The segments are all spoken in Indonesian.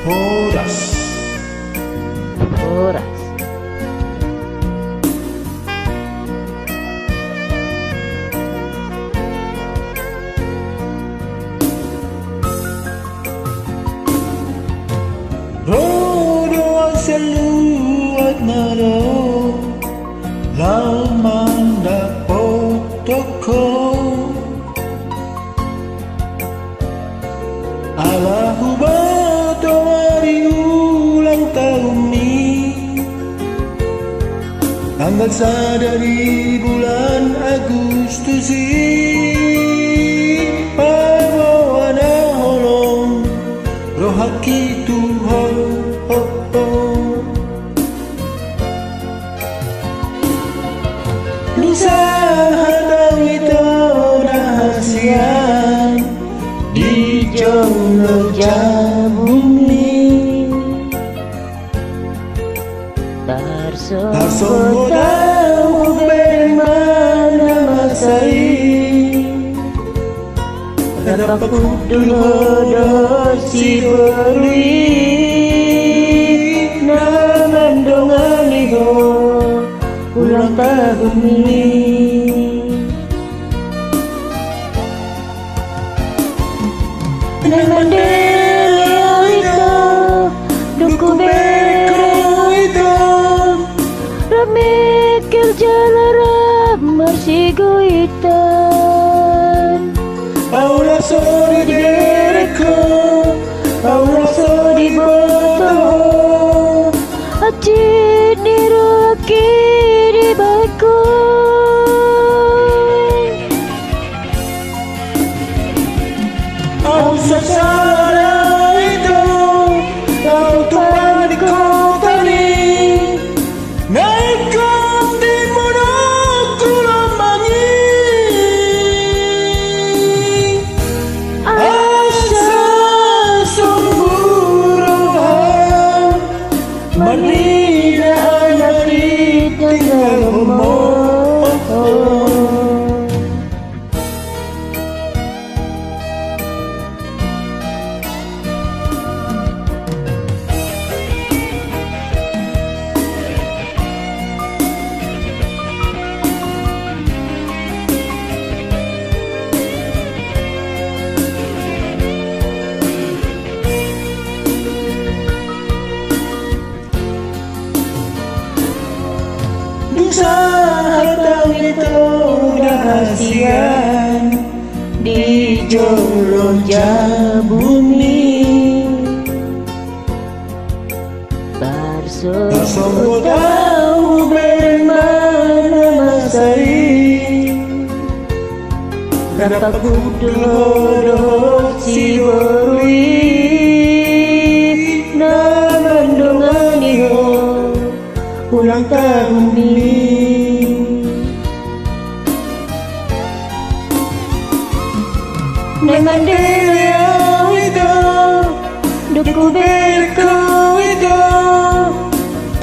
Horas. Horas. Rodo sa luwag na raw laman na protoko. Alam mo ba ito ay ulang taon ni tanggal sa dari bulan Agustus pabawa na holong rohaki Tuhan. Sa hatang ito rahasian di jolo bumi tarsong tahu bagaimana masai dapat kudu si berwi naman dongan iho ulang tahun ini. Mandela ito, duku beko ito, ramikil jalara marsigo itan. Aula sori beko, aula sori boto, aci niroki di beko. Sasara itu kau tuan di kota ini naikkan di mudaku lamangi asa sumburuhan manila nari tinggal sa hatang ito rahasian di jolo bumi tarsong tahu bagaimana masai dapat kudu si berwi naman dongan iho ulang tahun ini. Mandela itu, duku beko itu,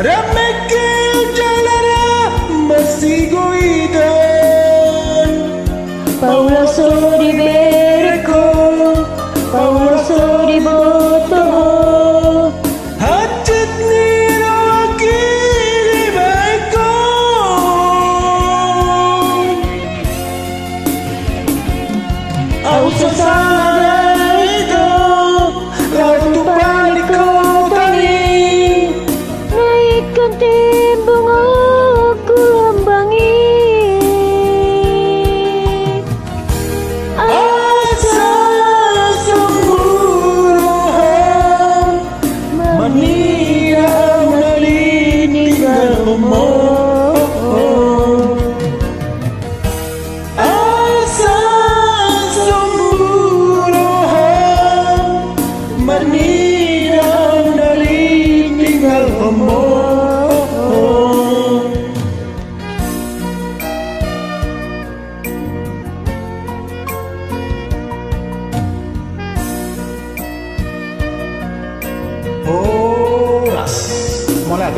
ramekil jalara marsigo itan. Paula sori beko, Paula sori boto. Sasara itu kau tumpah di kota ini naikkan timbang aku lambangi asa sumburuhan manila nali tinggal Horas. Mulai,